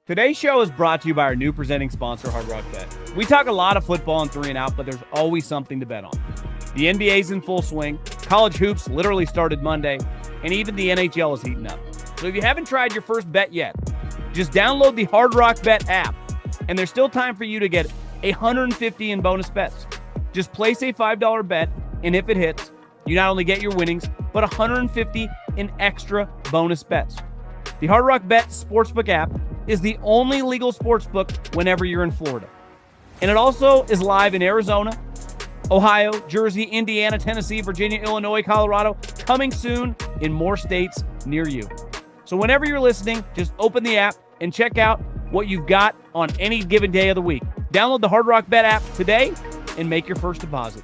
Today's show is brought to you by our new presenting sponsor, Hard Rock Bet. We talk a lot of football and 3 and out, but there's always something to bet on. The NBA's in full swing, college hoops literally started Monday, and even the NHL is heating up. So if you haven't tried your first bet yet, just download the Hard Rock Bet app, and there's still time for you to get $150 in bonus bets. Just place a $5 bet, and if it hits, you not only get your winnings, but $150 in extra bonus bets. The Hard Rock Bet Sportsbook app is the only legal sportsbook whenever you're in Florida. And it also is live in Arizona, Ohio, Jersey, Indiana, Tennessee, Virginia, Illinois, Colorado, coming soon in more states near you. So whenever you're listening, just open the app and check out what you've got on any given day of the week. Download the Hard Rock Bet app today and make your first deposit.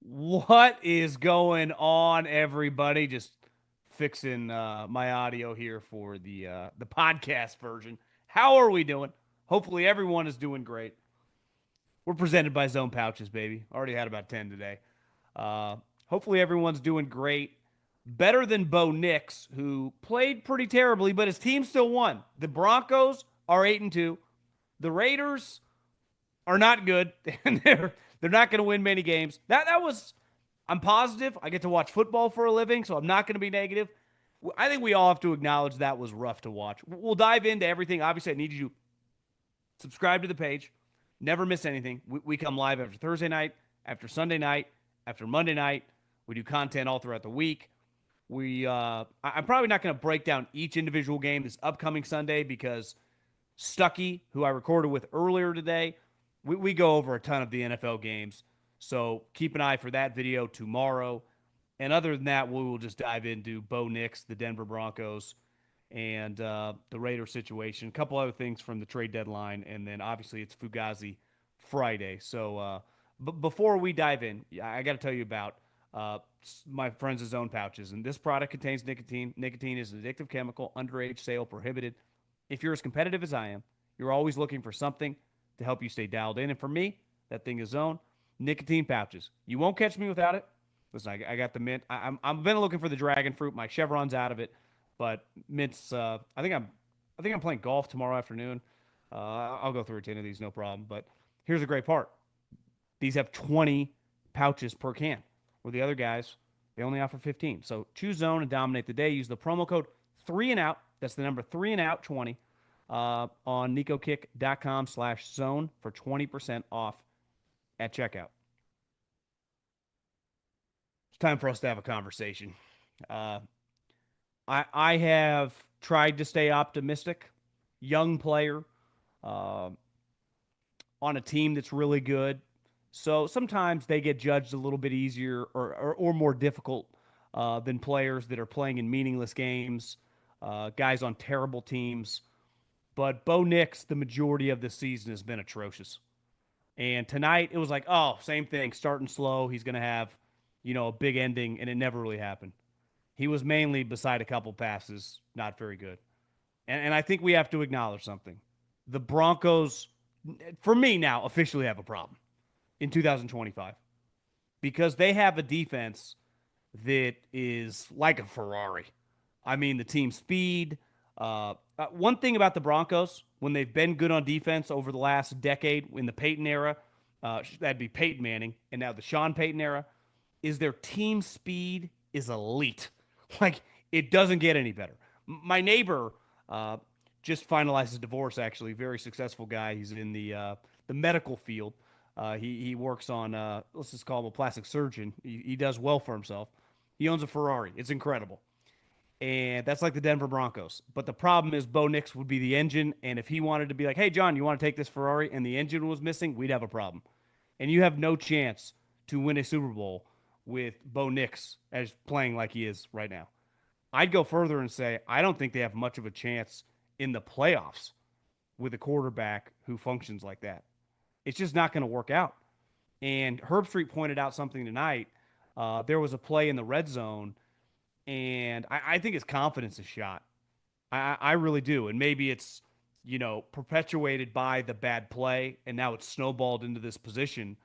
What is going on, everybody? Just fixing my audio here for the podcast version. How are we doing? Hopefully everyone is doing great. We're presented by Zone Pouches, baby. Already had about 10 today. Hopefully everyone's doing great. Better than Bo Nix, who played pretty terribly, but his team still won. The Broncos are 8-2. The Raiders are not good, and they're not going to win many games. That was, I'm positive. I get to watch football for a living, so I'm not going to be negative. I think we all have to acknowledge that was rough to watch. We'll dive into everything. Obviously, I need you to subscribe to the page. Never miss anything. We come live after Thursday night, after Sunday night, after Monday night. We do content all throughout the week. I'm probably not going to break down each individual game this upcoming Sunday because Stuckey, who I recorded with earlier today, we go over a ton of the NFL games, so keep an eye for that video tomorrow. And other than that, we will just dive into Bo Nix, the Denver Broncos, and the Raiders situation. A couple other things from the trade deadline, and then obviously it's Fugazi Friday. So before we dive in, I got to tell you about my friends at Zone Pouches. And this product contains nicotine. Nicotine is an addictive chemical, underage sale prohibited. If you're as competitive as I am, you're always looking for something to help you stay dialed in. And for me, that thing is Zone nicotine pouches. You won't catch me without it. Listen, I got the mint. I've been looking for the dragon fruit. My Chevron's out of it, but mint's. I think I'm playing golf tomorrow afternoon. I'll go through 10 of these, no problem. But here's the great part: these have 20 pouches per can, where the other guys they only offer 15. So choose Zone and dominate the day. Use the promo code 3&OUT. That's the number 3&OUT 20. On nicokick.com/zone for 20% off at checkout. It's time for us to have a conversation. I have tried to stay optimistic. Young player on a team that's really good. So sometimes they get judged a little bit easier or more difficult than players that are playing in meaningless games, guys on terrible teams. But Bo Nix, the majority of the season, has been atrocious. And tonight, it was like, oh, same thing, starting slow. He's going to have, a big ending, and it never really happened. He was mainly beside a couple passes, not very good. And I think we have to acknowledge something. The Broncos, for me now, officially have a problem in 2025 because they have a defense that is like a Ferrari. I mean, the team speed. One thing about the Broncos, when they've been good on defense over the last decade in the Peyton era, that'd be Peyton Manning, and now the Sean Payton era, is their team speed is elite. Like, it doesn't get any better. My neighbor just finalized his divorce, actually. Very successful guy. He's in the medical field. He works on, let's just call him a plastic surgeon. He does well for himself. He owns a Ferrari. It's incredible. And that's like the Denver Broncos. But the problem is Bo Nix would be the engine. And if he wanted to be like, hey, John, you want to take this Ferrari? And the engine was missing, we'd have a problem. And you have no chance to win a Super Bowl with Bo Nix as playing like he is right now. I'd go further and say I don't think they have much of a chance in the playoffs with a quarterback who functions like that. It's just not going to work out. And Herb Street pointed out something tonight. There was a play in the red zone, and I think his confidence is shot. I really do. And maybe it's, perpetuated by the bad play, and now it's snowballed into this position.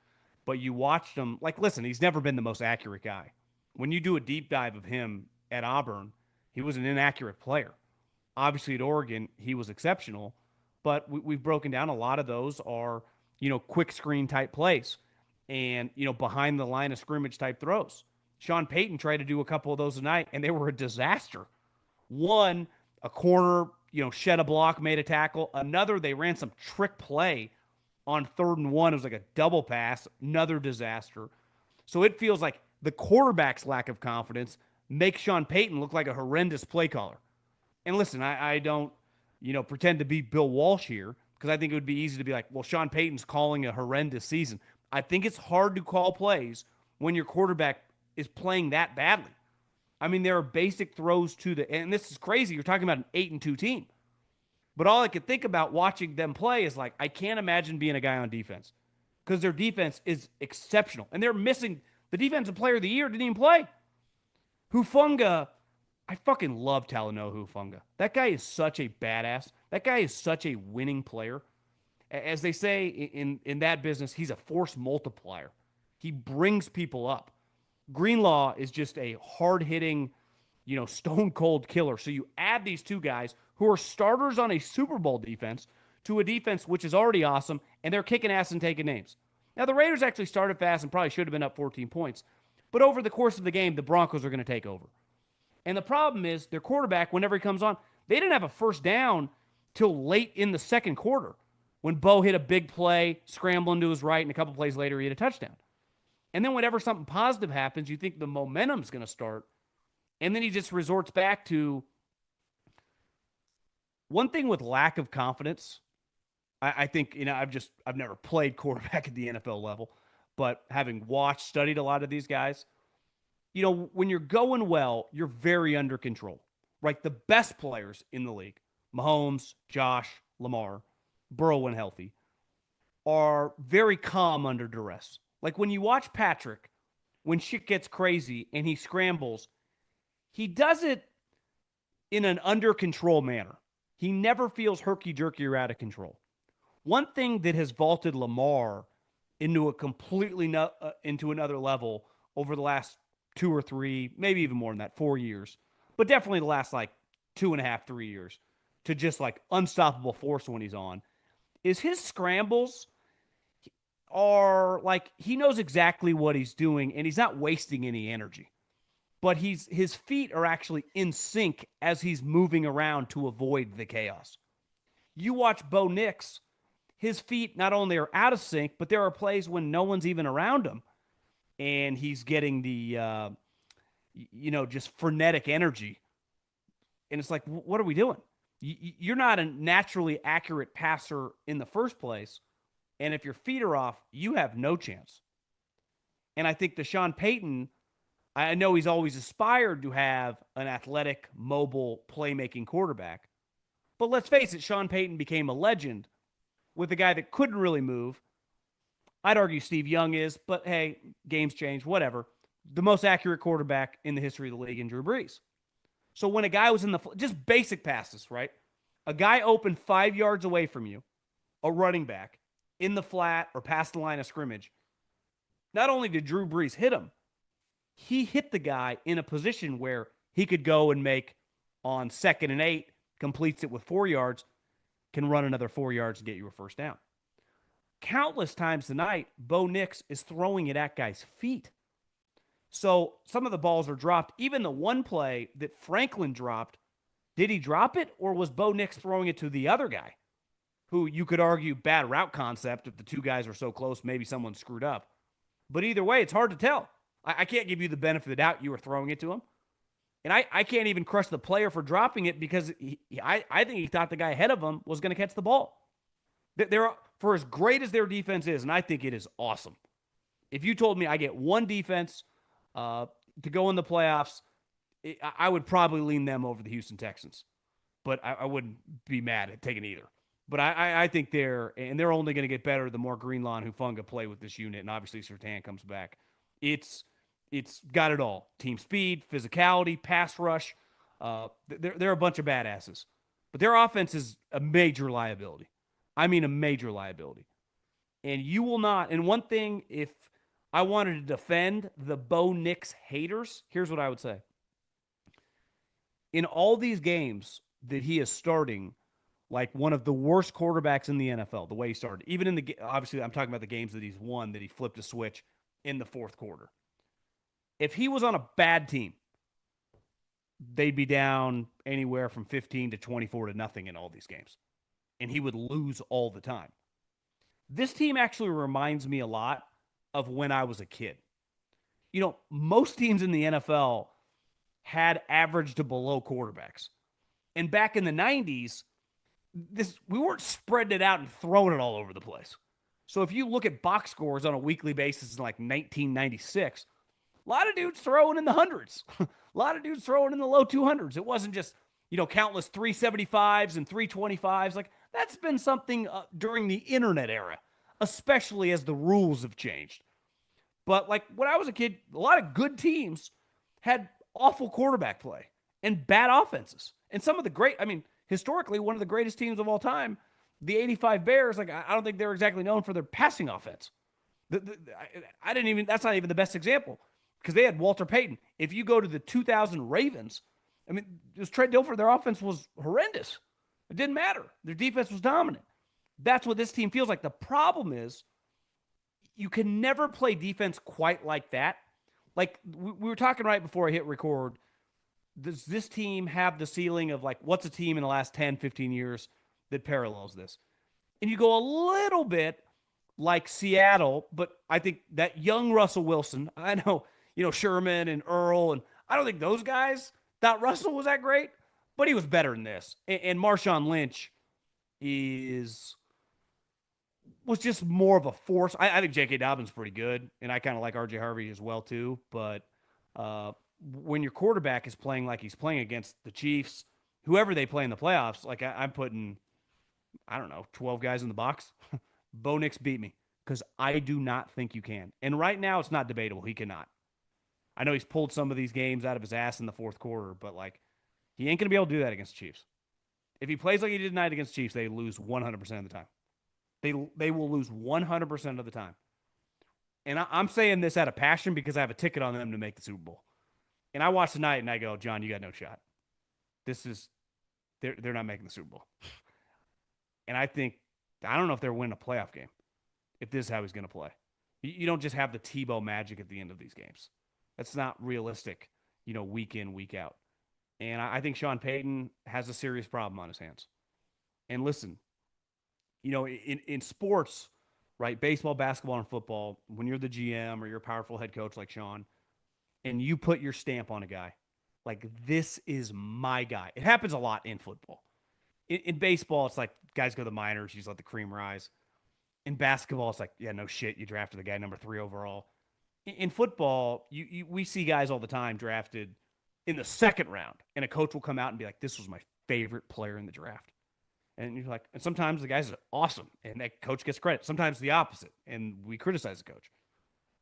But you watched him, like, listen, he's never been the most accurate guy. When you do a deep dive of him at Auburn, he was an inaccurate player. Obviously, at Oregon, he was exceptional, but we've broken down a lot of those are, quick screen type plays and, behind the line of scrimmage type throws. Sean Payton tried to do a couple of those tonight, and they were a disaster. One, a corner, shed a block, made a tackle. Another, they ran some trick play on 3rd and 1. It was like a double pass, another disaster. So it feels like the quarterback's lack of confidence makes Sean Payton look like a horrendous play caller. And listen, I don't, pretend to be Bill Walsh here because I think it would be easy to be like, well, Sean Payton's calling a horrendous season. I think it's hard to call plays when your quarterback is playing that badly. I mean, there are basic throws to and this is crazy. You're talking about an 8-2 team. But all I could think about watching them play is like, I can't imagine being a guy on defense because their defense is exceptional. And they're missing the defensive player of the year, didn't even play. Hufunga, I fucking love Talanoa Hufanga. That guy is such a badass. That guy is such a winning player. As they say in that business, he's a force multiplier. He brings people up. Greenlaw is just a hard-hitting, stone cold killer. So you add these two guys who are starters on a Super Bowl defense to a defense which is already awesome, and they're kicking ass and taking names. Now, the Raiders actually started fast and probably should have been up 14 points. But over the course of the game, the Broncos are going to take over. And the problem is their quarterback, whenever he comes on, they didn't have a first down till late in the second quarter when Bo hit a big play, scrambling to his right, and a couple plays later, he hit a touchdown. And then whenever something positive happens, you think the momentum's going to start. And then he just resorts back to one thing with lack of confidence. I think, I've never played quarterback at the NFL level, but having watched, studied a lot of these guys, when you're going well, you're very under control, right? The best players in the league, Mahomes, Josh, Lamar, Burrow when healthy, are very calm under duress. Like when you watch Patrick, when shit gets crazy and he scrambles, he does it in an under control manner. He never feels herky-jerky or out of control. One thing that has vaulted Lamar into into another level over the last 2 or 3, maybe even more than that, 4 years, but definitely the last like 2.5, 3 years to just like unstoppable force when he's on, is his scrambles are like he knows exactly what he's doing and he's not wasting any energy. But his feet are actually in sync as he's moving around to avoid the chaos. You watch Bo Nix, his feet not only are out of sync, but there are plays when no one's even around him. And he's getting the, just frenetic energy. And it's like, what are we doing? You're not a naturally accurate passer in the first place. And if your feet are off, you have no chance. And I think Sean Payton, I know he's always aspired to have an athletic, mobile, playmaking quarterback. But let's face it, Sean Payton became a legend with a guy that couldn't really move. I'd argue Steve Young is, but hey, games change, whatever. The most accurate quarterback in the history of the league in Drew Brees. So when a guy was in just basic passes, right? A guy open 5 yards away from you, a running back, in the flat or past the line of scrimmage, not only did Drew Brees hit him, he hit the guy in a position where he could go and make on 2nd and 8, completes it with 4 yards, can run another 4 yards and get you a first down. Countless times tonight, Bo Nix is throwing it at guys' feet. So some of the balls are dropped. Even the one play that Franklin dropped, did he drop it or was Bo Nix throwing it to the other guy? Who you could argue bad route concept if the two guys are so close, maybe someone screwed up. But either way, it's hard to tell. I can't give you the benefit of the doubt you were throwing it to him. And I can't even crush the player for dropping it because I think he thought the guy ahead of him was going to catch the ball. They're, for as great as their defense is, and I think it is awesome. If you told me I get one defense to go in the playoffs, I would probably lean them over the Houston Texans. But I wouldn't be mad at taking either. But I think they're only going to get better the more Greenlaw and Hufanga play with this unit, and obviously Surtain comes back. It's got it all: team speed, physicality, pass rush. They're a bunch of badasses, but their offense is a major liability. I mean, a major liability. And you will not. And one thing, if I wanted to defend the Bo Nix haters, here's what I would say: in all these games that he is starting like one of the worst quarterbacks in the NFL, the way he started. Even in the, obviously, I'm talking about the games that he's won, that he flipped a switch in the fourth quarter. If he was on a bad team, they'd be down anywhere from 15 to 24 to nothing in all these games. And he would lose all the time. This team actually reminds me a lot of when I was a kid. You know, most teams in the NFL had average to below quarterbacks. And back in the 90s, we weren't spreading it out and throwing it all over the place. So if you look at box scores on a weekly basis in like 1996, a lot of dudes throwing in the hundreds, a lot of dudes throwing in the low 200s. It wasn't just, countless 375s and 325s. Like, that's been something during the internet era, especially as the rules have changed. But like when I was a kid, a lot of good teams had awful quarterback play and bad offenses. And some of the great, historically, one of the greatest teams of all time, the 85 Bears, like, I don't think they're exactly known for their passing offense. That's not even the best example because they had Walter Payton. If you go to the 2000 Ravens, it was Trent Dilfer, their offense was horrendous. It didn't matter. Their defense was dominant. That's what this team feels like. The problem is you can never play defense quite like that. Like we were talking right before I hit record, does this team have the ceiling of like, what's a team in the last 10, 15 years that parallels this? And you go a little bit like Seattle, but I think that young Russell Wilson, I know, Sherman and Earl, and I don't think those guys thought Russell was that great, but he was better than this. And Marshawn Lynch was just more of a force. I think J.K. Dobbins pretty good, and I kind of like R.J. Harvey as well too, but when your quarterback is playing like he's playing against the Chiefs, whoever they play in the playoffs, like I'm putting, 12 guys in the box. Bo Nix beat me because I do not think you can. And right now it's not debatable. He cannot. I know he's pulled some of these games out of his ass in the fourth quarter, but like he ain't going to be able to do that against the Chiefs. If he plays like he did tonight against the Chiefs, they lose 100% of the time. They will lose 100% of the time. And I'm saying this out of passion because I have a ticket on them to make the Super Bowl. And I watch tonight and I go, John, you got no shot. They're not making the Super Bowl. And I don't know if they're winning a playoff game if this is how he's going to play. You don't just have the Tebow magic at the end of these games. That's not realistic, week in, week out. And I think Sean Payton has a serious problem on his hands. And listen, in sports, right, baseball, basketball, and football, when you're the GM or you're a powerful head coach like Sean, and you put your stamp on a guy, like, this is my guy. It happens a lot in football. In baseball, it's like guys go to the minors, you just let the cream rise. In basketball, it's like, yeah, no shit, you drafted the guy number 3 overall. In football, we see guys all the time drafted in the second round, and a coach will come out and be like, this was my favorite player in the draft. And you're like, and sometimes the guys are awesome, and that coach gets credit. Sometimes the opposite, and we criticize the coach.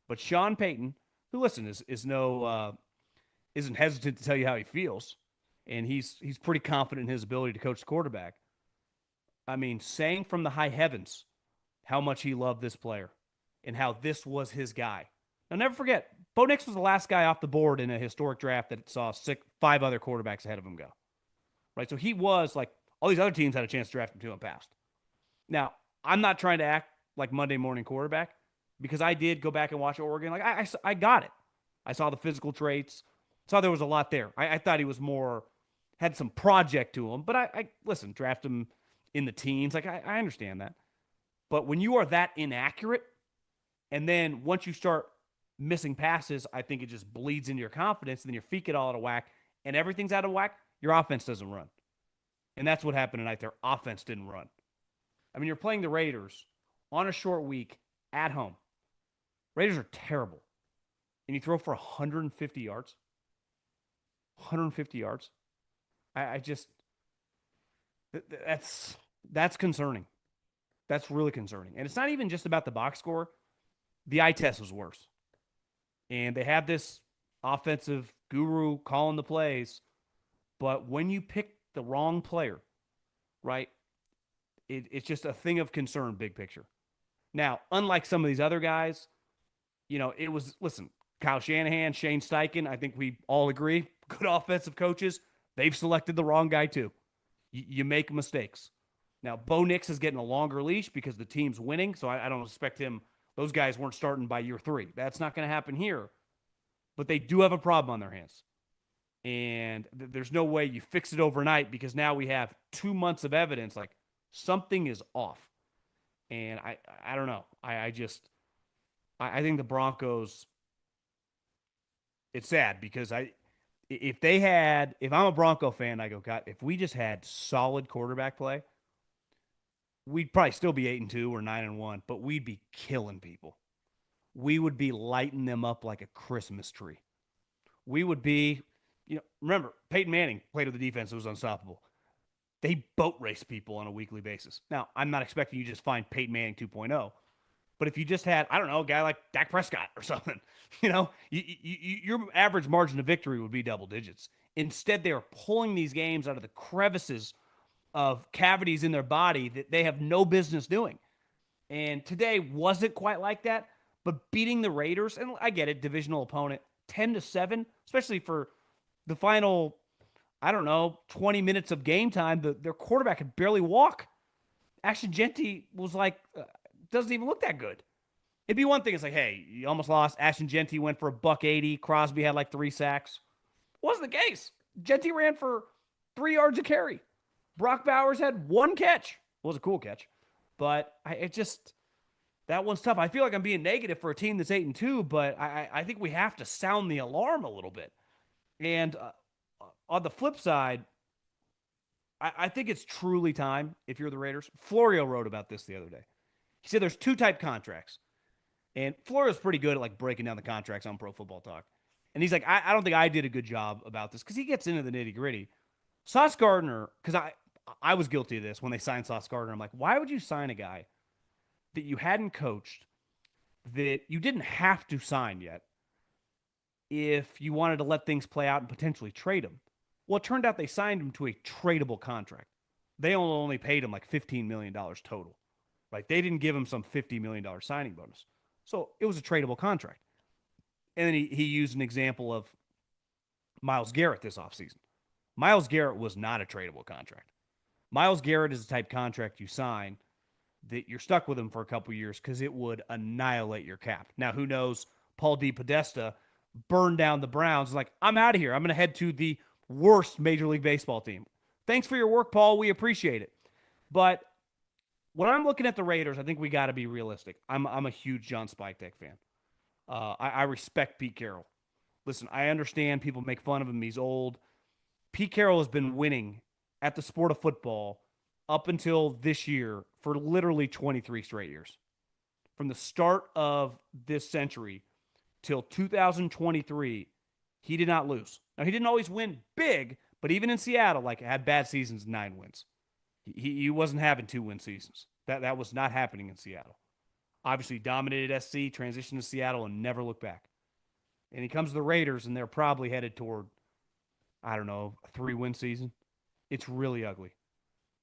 But Sean Payton, who, listen, isn't hesitant to tell you how he feels, and he's pretty confident in his ability to coach the quarterback. Saying from the high heavens how much he loved this player and how this was his guy. Now, never forget, Bo Nix was the last guy off the board in a historic draft that saw 5 other quarterbacks ahead of him go. Right? So he was like, all these other teams had a chance to draft him too and passed. Now, I'm not trying to act like Monday morning quarterback because I did go back and watch Oregon. Like, I got it. I saw the physical traits. Saw there was a lot there. I thought he was had some project to him. But I listen, draft him in the teens. Like, I understand that. But when you are that inaccurate, and then once you start missing passes, I think it just bleeds into your confidence, and then your feet get all out of whack, and everything's out of whack, your offense doesn't run. And that's what happened tonight. Their offense didn't run. I mean, you're playing the Raiders on a short week at home. Raiders are terrible. And you throw for 150 yards. 150 yards. I just that's concerning. That's really concerning. And it's not even just about the box score. The eye test was worse. And they have this offensive guru calling the plays, but when you pick the wrong player, right, it's just a thing of concern, big picture. Now, unlike some of these other guys, it was, listen, Kyle Shanahan, Shane Steichen, I think we all agree, good offensive coaches. They've selected the wrong guy, too. You make mistakes. Now, Bo Nix is getting a longer leash because the team's winning, so I don't expect him. Those guys weren't starting by year 3. That's not going to happen here. But they do have a problem on their hands. And there's no way you fix it overnight because now we have 2 months of evidence like something is off. And I don't know. I think the Broncos, it's sad because if I'm a Bronco fan, I go, God, if we just had solid quarterback play, we'd probably still be 8-2 or 9-1, but we'd be killing people. We would be lighting them up like a Christmas tree. We would be, remember, Peyton Manning played with the defense that was unstoppable. They boat race people on a weekly basis. Now, I'm not expecting you to just find Peyton Manning 2.0, but if you just had, I don't know, a guy like Dak Prescott or something, your average margin of victory would be double digits. Instead, they are pulling these games out of the crevices of cavities in their body that they have no business doing. And today wasn't quite like that, but beating the Raiders, and I get it, divisional opponent, 10-7, especially for the final, 20 minutes of game time, their quarterback could barely walk. Ashton Jeanty was like, doesn't even look that good. It'd be one thing, it's like, hey, you almost lost. Ashton Jeanty went for $180. Crosby had like 3 sacks. Wasn't the case. Jeanty ran for 3 yards a carry. Brock Bowers had 1 catch. It was a cool catch. But that one's tough. I feel like I'm being negative for a team that's 8-2, but I think we have to sound the alarm a little bit. And on the flip side, I think it's truly time if you're the Raiders. Florio wrote about this the other day. He said there's 2 type contracts. And Florio's pretty good at like breaking down the contracts on Pro Football Talk. And he's like, I don't think I did a good job about this because he gets into the nitty gritty. Sauce Gardner, because I was guilty of this when they signed Sauce Gardner. I'm like, why would you sign a guy that you hadn't coached, that you didn't have to sign yet, if you wanted to let things play out and potentially trade him? Well, it turned out they signed him to a tradable contract. They only paid him like $15 million total. Right? They didn't give him some $50 million signing bonus. So it was a tradable contract. And then he used an example of Myles Garrett this offseason. Myles Garrett was not a tradable contract. Myles Garrett is the type contract you sign that you're stuck with him for a couple years because it would annihilate your cap. Now, who knows? Paul DePodesta burned down the Browns. Like, I'm out of here. I'm going to head to the worst Major League Baseball team. Thanks for your work, Paul. We appreciate it. But when I'm looking at the Raiders, I think we got to be realistic. I'm a huge John Spytek fan. I respect Pete Carroll. Listen, I understand people make fun of him. He's old. Pete Carroll has been winning at the sport of football up until this year for literally 23 straight years. From the start of this century till 2023, he did not lose. Now, he didn't always win big, but even in Seattle, like, had bad seasons, 9 wins. He wasn't having 2-win seasons. That was not happening in Seattle. Obviously, dominated SC, transitioned to Seattle, and never looked back. And he comes to the Raiders, and they're probably headed toward, a 3-win season. It's really ugly.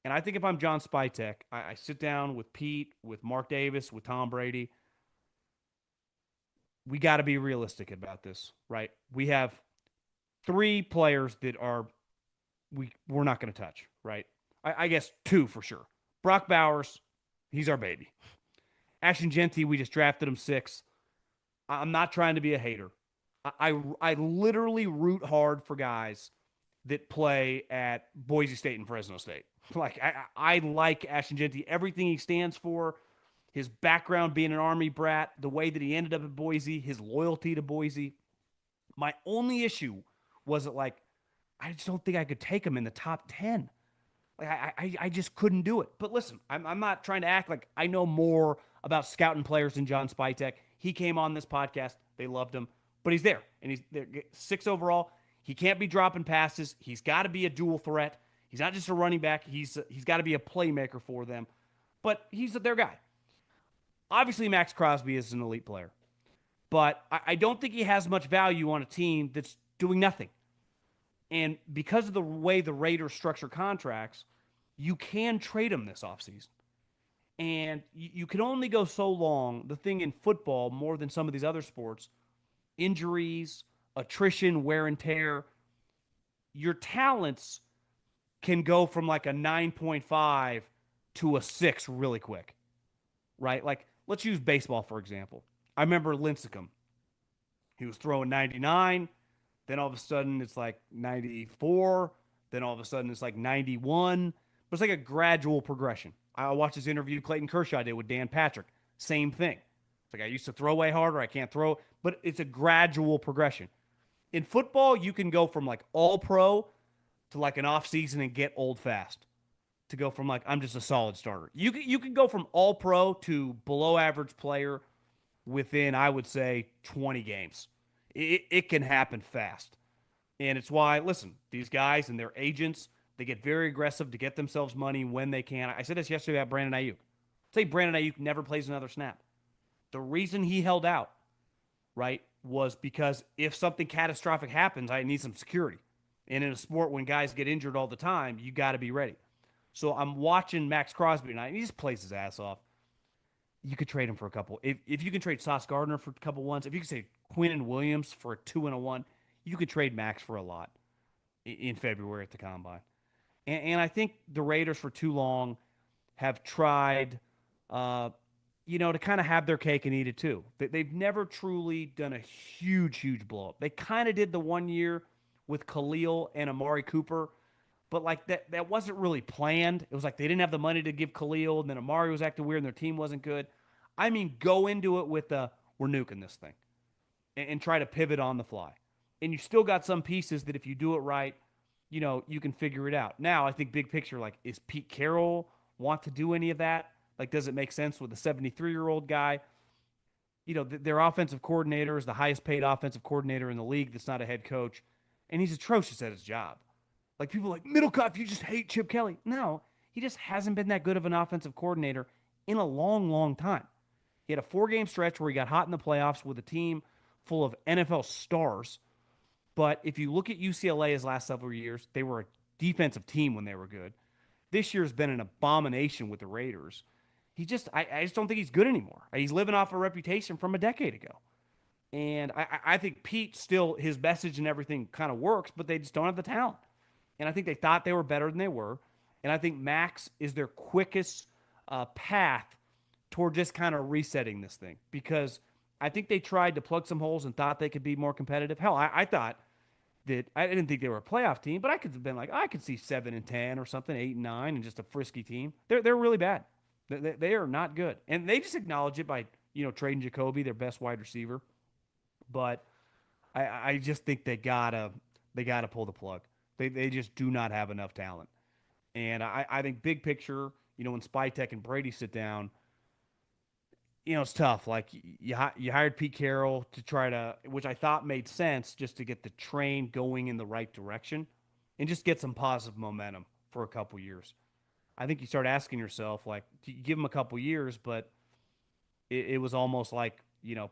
And I think if I'm John Spytek, I sit down with Pete, with Mark Davis, with Tom Brady. We got to be realistic about this, right? We have 3 players that we're not going to touch, right? I guess 2 for sure. Brock Bowers, he's our baby. Ashton Jeanty, we just drafted him 6. I'm not trying to be a hater. I literally root hard for guys that play at Boise State and Fresno State. Like, I like Ashton Jeanty, everything he stands for, his background being an Army brat, the way that he ended up at Boise, his loyalty to Boise. My only issue was that, like, I just don't think I could take him in the top 10. Like I just couldn't do it. But listen, I'm not trying to act like I know more about scouting players than John Spytek. He came on this podcast. They loved him, but he's there and he's there, 6 overall. He can't be dropping passes. He's got to be a dual threat. He's not just a running back. He's got to be a playmaker for them. But he's their guy. Obviously, Maxx Crosby is an elite player, but I don't think he has much value on a team that's doing nothing. And because of the way the Raiders structure contracts, you can trade him this offseason. And you can only go so long. The thing in football, more than some of these other sports, injuries, attrition, wear and tear, your talents can go from like a 9.5 to a 6 really quick, right? Like, let's use baseball, for example. I remember Lincecum. He was throwing 99. Then all of a sudden it's like 94. Then all of a sudden it's like 91. But it's like a gradual progression. I watched this interview Clayton Kershaw did with Dan Patrick. Same thing. It's like I used to throw way harder. I can't throw. But it's a gradual progression. In football, you can go from like all pro to like an off season and get old fast. To go from like I'm just a solid starter. You can go from all pro to below average player within, I would say, 20 games. It can happen fast. And it's why, listen, these guys and their agents, they get very aggressive to get themselves money when they can. I said this yesterday about Brandon Ayuk. Say Brandon Ayuk never plays another snap. The reason he held out, right, was because if something catastrophic happens, I need some security. And in a sport when guys get injured all the time, you got to be ready. So I'm watching Maxx Crosby tonight. He just plays his ass off. You could trade him for a couple. If you can trade Sauce Gardner for a couple ones, if you could say Quinn and Williams for a 2 and a 1, you could trade Max for a lot in February at the combine. And I think the Raiders for too long have tried, uh, to kind of have their cake and eat it too. They've never truly done a huge blow up. They kind of did the one year with Khalil and Amari Cooper, but like that wasn't really planned. It was like they didn't have the money to give Khalil, and then Amari was acting weird, and their team wasn't good. I mean, go into it with we're nuking this thing, and try to pivot on the fly. And you still got some pieces that if you do it right, you can figure it out. Now, I think big picture, like, is Pete Carroll want to do any of that? Like, does it make sense with a 73-year-old guy? Their offensive coordinator is the highest paid offensive coordinator in the league that's not a head coach, and he's atrocious at his job. Like, people are like, Middlekauff, you just hate Chip Kelly. No, he just hasn't been that good of an offensive coordinator in a long time. He had a 4-game stretch where he got hot in the playoffs with a team full of NFL stars. But if you look at UCLA's last several years, they were a defensive team when they were good. This year's been an abomination with the Raiders. I just don't think he's good anymore. He's living off a reputation from a decade ago. And I think Pete still, his message and everything kind of works, but they just don't have the talent. And I think they thought they were better than they were. And I think Max is their quickest path toward just kind of resetting this thing, because I think they tried to plug some holes and thought they could be more competitive. Hell, I thought that I didn't think they were a playoff team, but I could have been like, I could see 7-10 or something, 8-9, and just a frisky team. They're really bad. They are not good, and they just acknowledge it by trading Jacoby, their best wide receiver. But I just think they gotta pull the plug. They just do not have enough talent, and I think big picture, when Spytek and Brady sit down, it's tough. Like you hired Pete Carroll to try to, which I thought made sense, just to get the train going in the right direction and just get some positive momentum for a couple years. I think you start asking yourself, like, you give him a couple years, but it was almost like,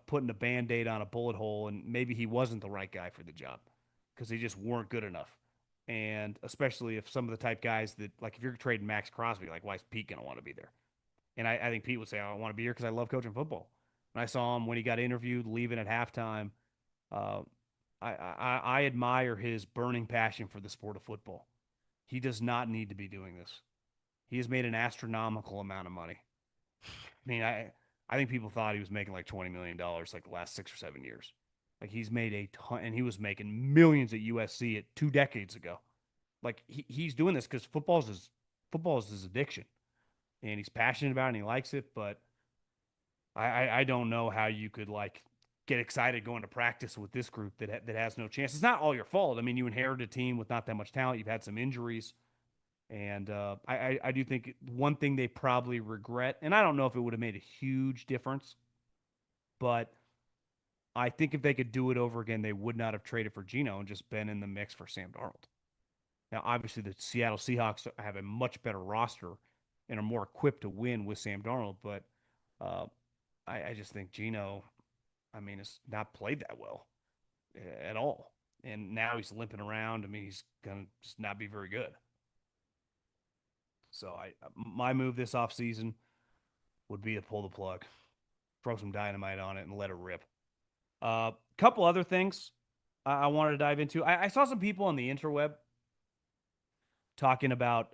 putting a band-aid on a bullet hole, and maybe he wasn't the right guy for the job because they just weren't good enough. And especially if some of the type guys that, like, if you're trading Maxx Crosby, like, why is Pete going to want to be there? And I think Pete would say, I want to be here because I love coaching football. And I saw him when he got interviewed, leaving at halftime. Uh, I admire his burning passion for the sport of football. He does not need to be doing this. He has made an astronomical amount of money. I mean, I think people thought he was making like $20 million like the last 6 or 7 years. Like, he's made a ton, and he was making millions at USC 2 decades ago. Like, he's doing this because football is his addiction, and he's passionate about it and he likes it. But I don't know how you could, like, get excited going to practice with this group that has no chance. It's not all your fault. I mean, you inherited a team with not that much talent. You've had some injuries. And I do think one thing they probably regret, and I don't know if it would have made a huge difference, but I think if they could do it over again, they would not have traded for Geno and just been in the mix for Sam Darnold. Now, obviously, the Seattle Seahawks have a much better roster and are more equipped to win with Sam Darnold, but uh, I just think Geno, I mean, has not played that well at all. And now he's limping around. I mean, he's going to just not be very good. So my move this offseason would be to pull the plug, throw some dynamite on it, and let it rip. Couple other things I wanted to dive into. I saw some people on the interweb talking about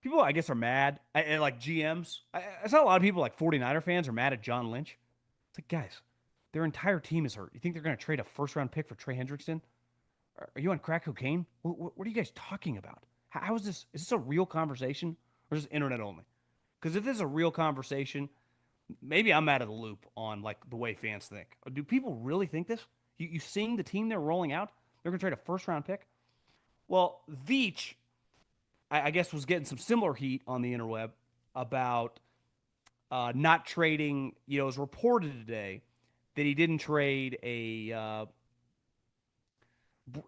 people I guess are mad, like GMs. I saw a lot of people like 49er fans are mad at John Lynch. It's like, guys, their entire team is hurt. You think they're going to trade a first-round pick for Trey Hendrickson? Are you on crack cocaine? What are you guys talking about? How is this? Is this a real conversation or is this internet only? Because if this is a real conversation, maybe I'm out of the loop on like the way fans think. Do people really think this? You seeing the team they're rolling out? They're going to trade a first-round pick? Well, Veach, I guess, was getting some similar heat on the interweb about not trading. You know, it was reported today that he didn't trade a.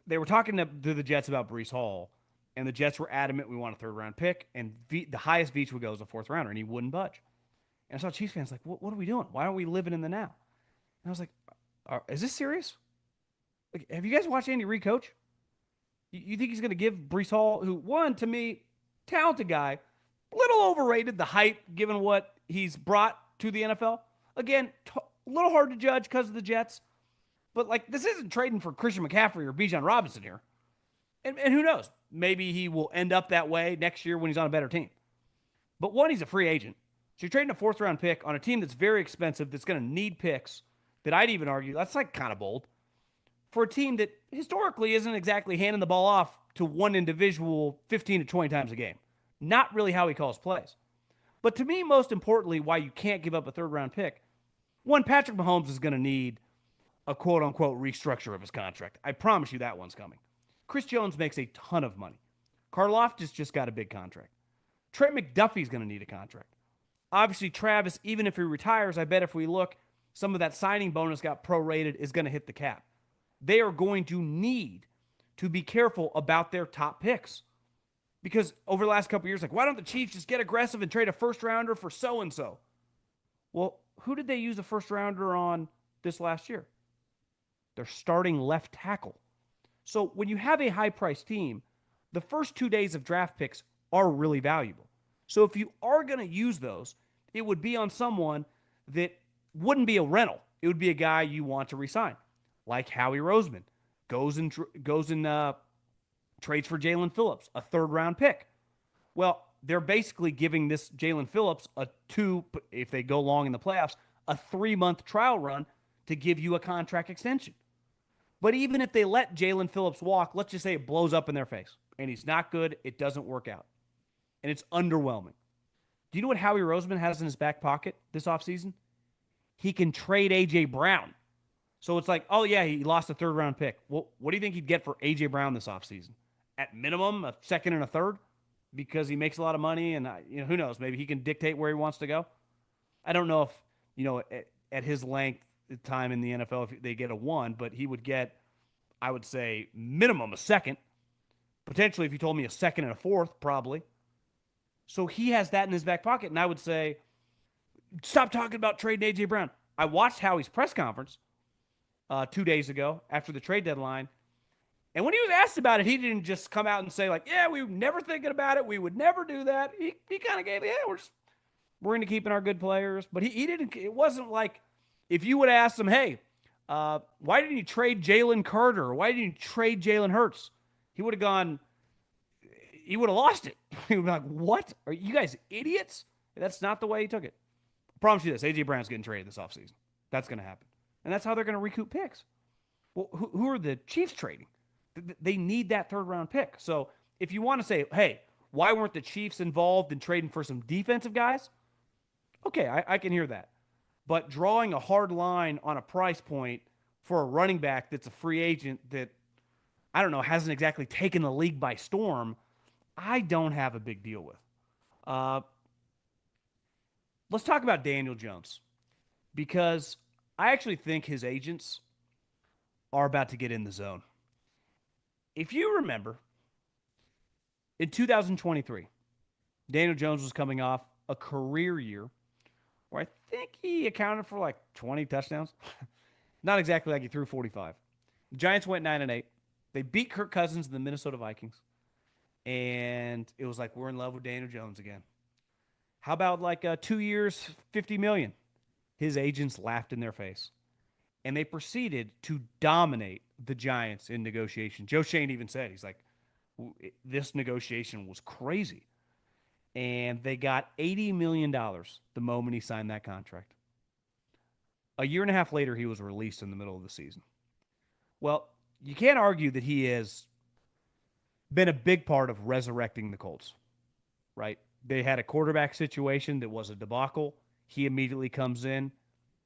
They were talking to the Jets about Breece Hall, and the Jets were adamant we want a third-round pick, and the highest Veach would go is a fourth-rounder, and he wouldn't budge. And I saw Chiefs fans like, what are we doing? Why aren't we living in the now? And I was like, is this serious? Like, have you guys watched Andy Reid coach? You think he's going to give Breece Hall, who, one, to me, talented guy, a little overrated, the hype, given what he's brought to the NFL? Again, a little hard to judge because of the Jets. But, like, this isn't trading for Christian McCaffrey or Bijan Robinson here. And who knows? Maybe he will end up that way next year when he's on a better team. But one, he's a free agent. So you're trading a fourth-round pick on a team that's very expensive, that's going to need picks, that I'd even argue, that's like kind of bold, for a team that historically isn't exactly handing the ball off to one individual 15 to 20 times a game. Not really how he calls plays. But to me, most importantly, why you can't give up a third-round pick, one, Patrick Mahomes is going to need a quote-unquote restructure of his contract. I promise you that one's coming. Chris Jones makes a ton of money. Karlaftis just got a big contract. Trent McDuffie's going to need a contract. Obviously, Travis, even if he retires, I bet if we look, some of that signing bonus got prorated is going to hit the cap. They are going to need to be careful about their top picks. Because over the last couple of years, like, why don't the Chiefs just get aggressive and trade a first-rounder for so-and-so? Well, who did they use a first-rounder on this last year? Their starting left tackle. So when you have a high-priced team, the first 2 days of draft picks are really valuable. So if you are going to use those, it would be on someone that wouldn't be a rental. It would be a guy you want to resign, like Howie Roseman goes and trades for Jalen Phillips, a third-round pick. Well, they're basically giving this Jalen Phillips if they go long in the playoffs, a 3-month trial run to give you a contract extension. But even if they let Jalen Phillips walk, let's just say it blows up in their face, and he's not good, it doesn't work out, and it's underwhelming. Do you know what Howie Roseman has in his back pocket this offseason? He can trade A.J. Brown. So it's like, oh, yeah, he lost a third-round pick. Well, what do you think he'd get for A.J. Brown this offseason? At minimum, a second and a third, because he makes a lot of money, and who knows? Maybe he can dictate where he wants to go. I don't know if, at his length, time in the NFL, if they get a 1, but he would get, I would say, minimum a second. Potentially, if you told me a second and a fourth, probably. So he has that in his back pocket, and I would say, stop talking about trading A.J. Brown. I watched Howie's press conference 2 days ago after the trade deadline, and when he was asked about it, he didn't just come out and say, like, yeah, we were never thinking about it. We would never do that. He kind of gave, we're into keeping our good players. But he didn't, it wasn't like, if you would ask him, hey, why didn't you trade Jalen Carter? Or why didn't you trade Jalen Hurts? He would have gone, he would have lost it. He would be like, what? Are you guys idiots? That's not the way he took it. I promise you this, A.J. Brown's getting traded this offseason. That's going to happen. And that's how they're going to recoup picks. Well, who are the Chiefs trading? They need that third-round pick. So if you want to say, hey, why weren't the Chiefs involved in trading for some defensive guys? Okay, I can hear that. But drawing a hard line on a price point for a running back that's a free agent that, I don't know, hasn't exactly taken the league by storm, I don't have a big deal with. Uh, let's talk about Daniel Jones because I actually think his agents are about to get in the zone. If you remember, in 2023, Daniel Jones was coming off a career year where I think he accounted for like 20 touchdowns. Not exactly like he threw 45. The Giants went 9-8. They beat Kirk Cousins and the Minnesota Vikings. And it was like, we're in love with Daniel Jones again. How about like 2 years, 50 million? His agents laughed in their face. And they proceeded to dominate the Giants in negotiation. Joe Shane even said, he's like, this negotiation was crazy. And they got $80 million the moment he signed that contract. A year and a half later, he was released in the middle of the season. Well, you can't argue that he has been a big part of resurrecting the Colts, right? They had a quarterback situation that was a debacle. He immediately comes in,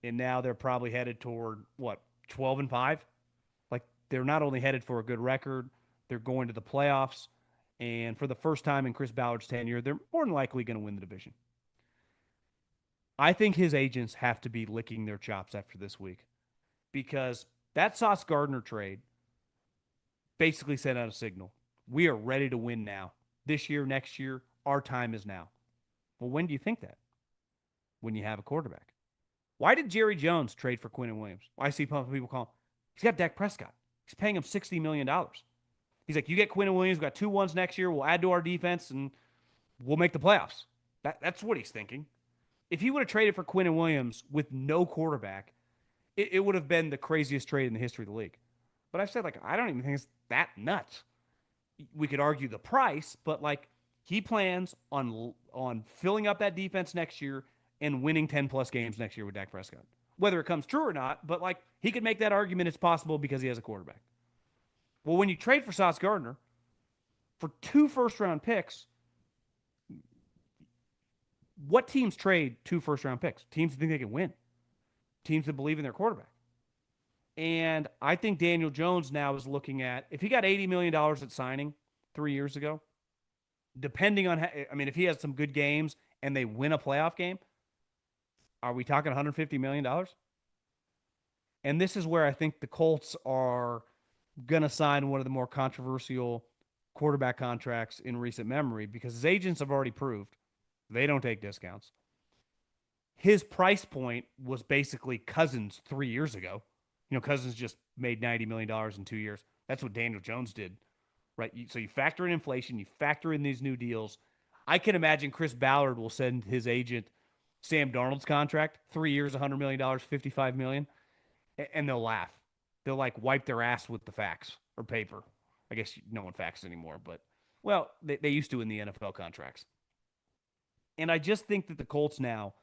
and now they're probably headed toward what, 12-5? Like, they're not only headed for a good record, they're going to the playoffs. And for the first time in Chris Ballard's tenure, they're more than likely going to win the division. I think his agents have to be licking their chops after this week because that Sauce Gardner trade basically sent out a signal. We are ready to win now. This year, next year, our time is now. Well, when do you think that? When you have a quarterback. Why did Jerry Jones trade for Quinnen Williams? Why I see people call him? He's got Dak Prescott. He's paying him $60 million. He's like, you get Quinnen Williams, we've got 2 1s next year. We'll add to our defense and we'll make the playoffs. That's what he's thinking. If he would have traded for Quinnen Williams with no quarterback, it would have been the craziest trade in the history of the league. But I've said, like, I don't even think it's that nuts. We could argue the price, but like he plans on filling up that defense next year and winning 10 plus games next year with Dak Prescott. Whether it comes true or not, but like he could make that argument it's possible because he has a quarterback. Well, when you trade for Sauce Gardner for 2 first round picks, what teams trade 2 first round picks? Teams that think they can win. Teams that believe in their quarterback. And I think Daniel Jones now is looking at, if he got $80 million at signing 3 years ago, depending on, I mean, if he has some good games and they win a playoff game, are we talking $150 million? And this is where I think the Colts are going to sign one of the more controversial quarterback contracts in recent memory because his agents have already proved they don't take discounts. His price point was basically Cousins 3 years ago. You know, Cousins just made $90 million in 2 years. That's what Daniel Jones did, right? So you factor in inflation, you factor in these new deals. I can imagine Chris Ballard will send his agent Sam Darnold's contract, 3 years, $100 million, $55 million, and they'll laugh. They'll like wipe their ass with the fax or paper. I guess no one faxes anymore, but well, they used to in the NFL contracts. And I just think that the Colts now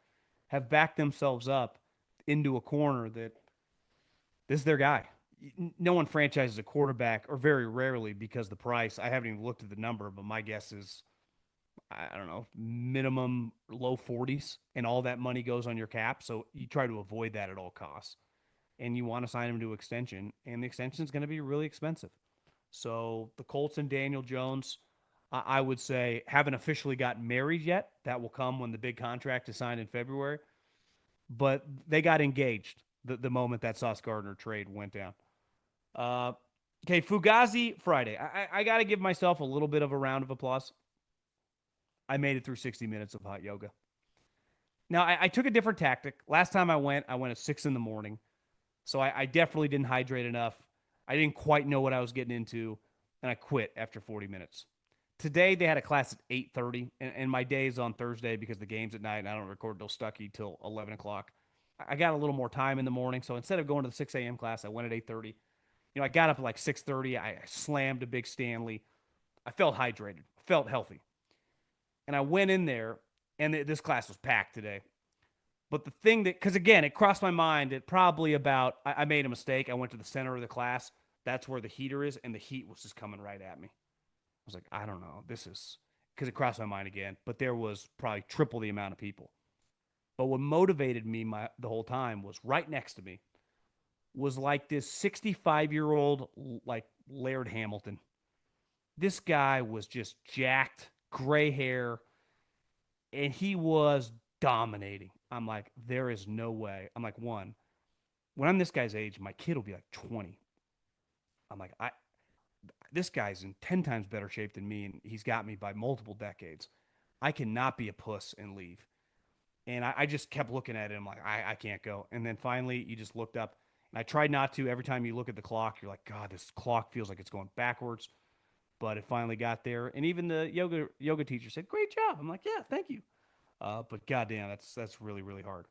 have backed themselves up into a corner that this is their guy. No one franchises a quarterback, or very rarely, because the price. I haven't even looked at the number, but my guess is, I don't know, minimum low 40s, and all that money goes on your cap. So you try to avoid that at all costs. And you want to sign him to extension, and the extension is going to be really expensive. So the Colts and Daniel Jones, I would say, haven't officially got married yet. That will come when the big contract is signed in February. But they got engaged the moment that Sauce Gardner trade went down. Uh, okay, Fugazi Friday. I got to give myself a little bit of a round of applause. I made it through 60 minutes of hot yoga. Now, I took a different tactic. Last time I went at 6 in the morning. So I definitely didn't hydrate enough. I didn't quite know what I was getting into, and I quit after 40 minutes. Today, they had a class at 8:30, and my day is on Thursday because the game's at night, and I don't record till Stucky till 11 o'clock. I got a little more time in the morning, so instead of going to the 6 a.m. class, I went at 8:30. You know, I got up at like 6:30. I slammed a big Stanley. I felt hydrated. I felt healthy. And I went in there, and this class was packed today. But the thing that, because again, it crossed my mind at probably about, I made a mistake. I went to the center of the class. That's where the heater is, and the heat was just coming right at me. I was like, I don't know. This is, because it crossed my mind again. But there was probably triple the amount of people. But what motivated me the whole time was right next to me was like this 65-year-old like Laird Hamilton. This guy was just jacked, gray hair, and he was dominating. I'm like, there is no way. I'm like, one, when I'm this guy's age, my kid will be like 20. I'm like, this guy's in 10 times better shape than me, and he's got me by multiple decades. I cannot be a puss and leave. And I just kept looking at him like, I can't go. And then finally, you just looked up. And I tried not to. Every time you look at the clock, you're like, God, this clock feels like it's going backwards. But it finally got there. And even the yoga teacher said, great job. I'm like, yeah, thank you. But goddamn, that's really, really hard.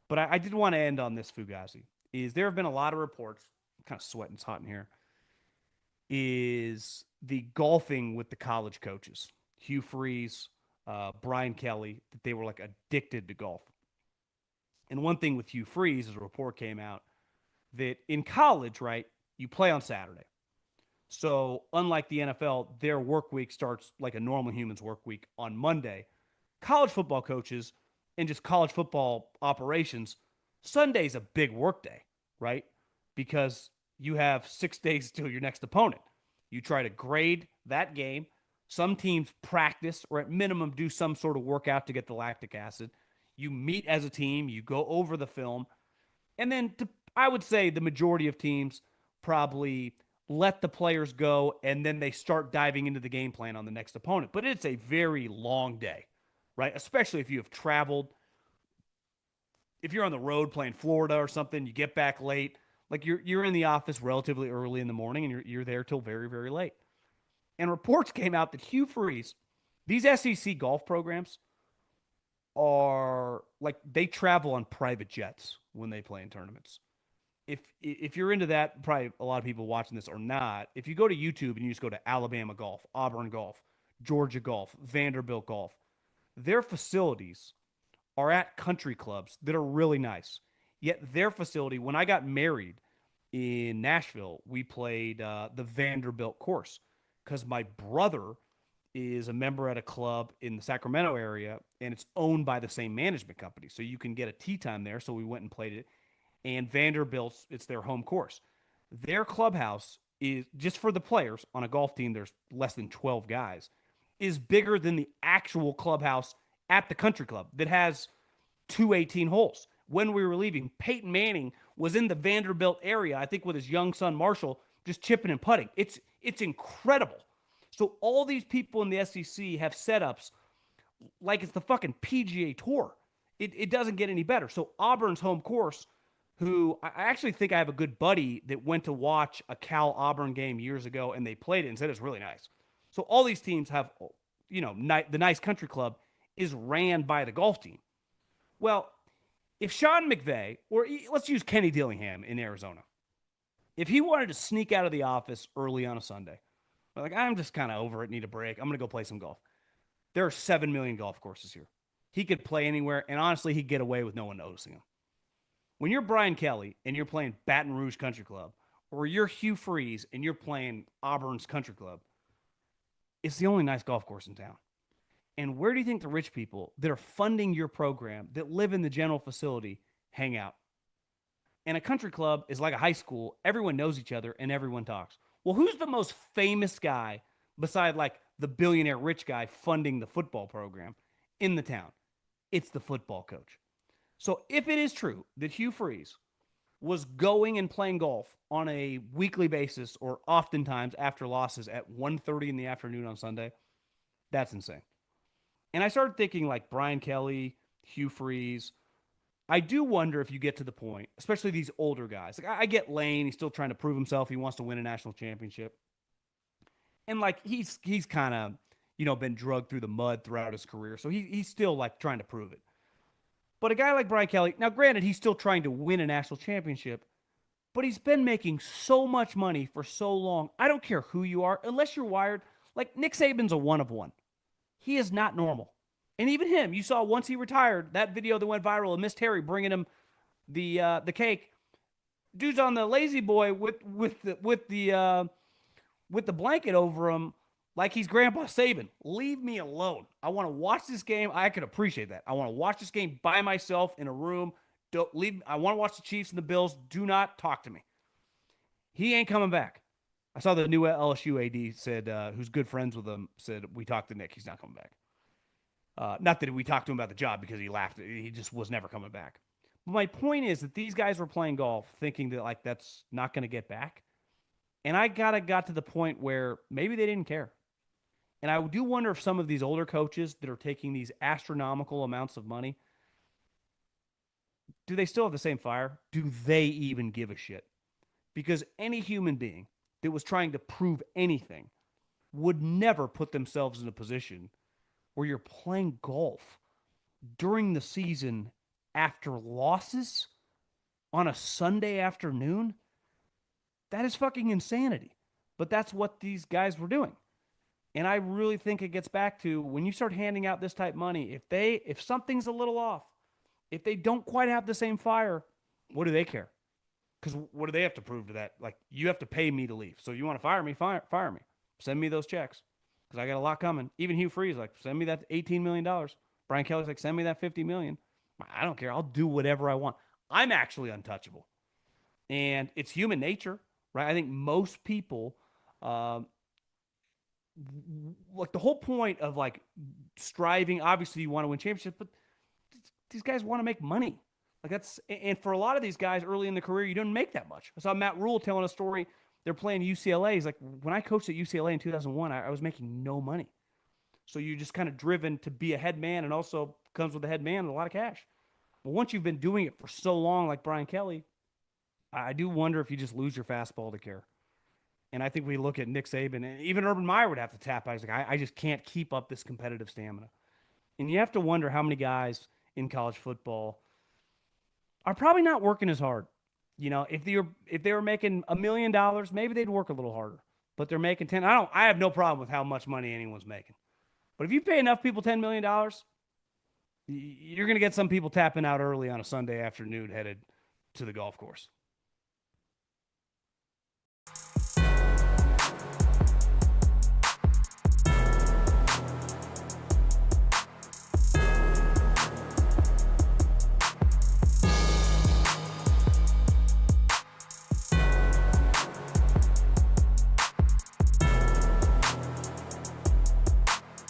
But I did want to end on this, Fugazi. Is there have been a lot of reports, I'm kind of sweating, it's hot in here, is the golfing with the college coaches, Hugh Freeze, Brian Kelly, that they were like addicted to golf. And one thing with Hugh Freeze, as a report came out, that in college, right, you play on Saturday. So unlike the NFL, their work week starts like a normal human's work week on Monday. College football coaches and just college football operations, Sunday's a big work day, right? Because you have 6 days till your next opponent. You try to grade that game. Some teams practice or at minimum do some sort of workout to get the lactic acid. You meet as a team, you go over the film, and then I would say the majority of teams probably let the players go and then they start diving into the game plan on the next opponent. But it's a very long day, right? Especially if you have traveled. If you're on the road playing Florida or something, you get back late. Like you're in the office relatively early in the morning and you're there till very, very late. And reports came out that Hugh Freeze, these SEC golf programs are like they travel on private jets when they play in tournaments. If you're into that, probably a lot of people watching this are not. If you go to YouTube and you just go to Alabama golf, Auburn golf, Georgia golf, Vanderbilt golf, their facilities are at country clubs that are really nice. Yet their facility, when I got married in Nashville, we played the Vanderbilt course because my brother is a member at a club in the Sacramento area and it's owned by the same management company. So you can get a tee time there. So we went and played it. And Vanderbilt's, it's their home course. Their clubhouse is just for the players on a golf team, there's less than 12 guys, is bigger than the actual clubhouse at the country club that has 218 holes. When we were leaving, Peyton Manning was in the Vanderbilt area, I think with his young son Marshall, just chipping and putting. It's incredible. So all these people in the SEC have setups like it's the fucking PGA Tour. It doesn't get any better. So Auburn's home course, who I actually think I have a good buddy that went to watch a Cal Auburn game years ago and they played it and said it's really nice. So all these teams have, the nice country club is ran by the golf team. Well, if Sean McVay, or let's use Kenny Dillingham in Arizona, if he wanted to sneak out of the office early on a Sunday, like, I'm just kind of over it, need a break, I'm going to go play some golf. There are 7 million golf courses here. He could play anywhere, and honestly, he'd get away with no one noticing him. When you're Brian Kelly and you're playing Baton Rouge Country Club, or you're Hugh Freeze and you're playing Auburn's Country Club, it's the only nice golf course in town. And where do you think the rich people that are funding your program, that live in the general facility, hang out? And a country club is like a high school. Everyone knows each other and everyone talks. Well, who's the most famous guy beside like the billionaire rich guy funding the football program in the town? It's the football coach. So if it is true that Hugh Freeze was going and playing golf on a weekly basis or oftentimes after losses at 1:30 in the afternoon on Sunday, that's insane. And I started thinking like Brian Kelly, Hugh Freeze. I do wonder if you get to the point, especially these older guys. Like I get Lane, he's still trying to prove himself. He wants to win a national championship. And like he's kind of, been drugged through the mud throughout his career. So he's still like trying to prove it. But a guy like Brian Kelly, now granted, he's still trying to win a national championship, but he's been making so much money for so long. I don't care who you are, unless you're wired. Like Nick Saban's a one of one. He is not normal. And even him, you saw once he retired, that video that went viral of Miss Terry bringing him the cake. Dude's on the lazy boy with the blanket over him, like he's Grandpa Saban. Leave me alone. I want to watch this game. I could appreciate that. I want to watch this game by myself in a room. Don't leave. I want to watch the Chiefs and the Bills. Do not talk to me. He ain't coming back. I saw the new LSU AD said, who's good friends with him, said we talked to Nick. He's not coming back. Not that we talked to him about the job because he laughed. He just was never coming back. But my point is that these guys were playing golf thinking that like that's not going to get back. And I got to the point where maybe they didn't care. And I do wonder if some of these older coaches that are taking these astronomical amounts of money, do they still have the same fire? Do they even give a shit? Because any human being that was trying to prove anything would never put themselves in a position where you're playing golf during the season after losses on a Sunday afternoon. That is fucking insanity. But that's what these guys were doing. And I really think it gets back to when you start handing out this type of money, if something's a little off, if they don't quite have the same fire, what do they care? Because what do they have to prove to that? Like, you have to pay me to leave. So you want to fire me, fire me. Send me those checks. Because I got a lot coming. Even Hugh Freeze, like, send me that $18 million. Brian Kelly's like, send me that $50 million. I don't care. I'll do whatever I want. I'm actually untouchable. And it's human nature, right? I think most people, like the whole point of like striving, obviously you want to win championships, but these guys want to make money. Like that's, and for a lot of these guys early in the career, you didn't make that much. I saw Matt Rule telling a story. They're playing UCLA. He's like, when I coached at UCLA in 2001, I was making no money. So you're just kind of driven to be a head man, and also comes with a head man and a lot of cash. But once you've been doing it for so long, like Brian Kelly, I do wonder if you just lose your fastball to care. And I think we look at Nick Saban, and even Urban Meyer would have to tap out. He's like, I just can't keep up this competitive stamina. And you have to wonder how many guys in college football are probably not working as hard. You know, if they were making $1 million, maybe they'd work a little harder. But they're making 10. I have no problem with how much money anyone's making. But if you pay enough people $10 million, you're going to get some people tapping out early on a Sunday afternoon headed to the golf course.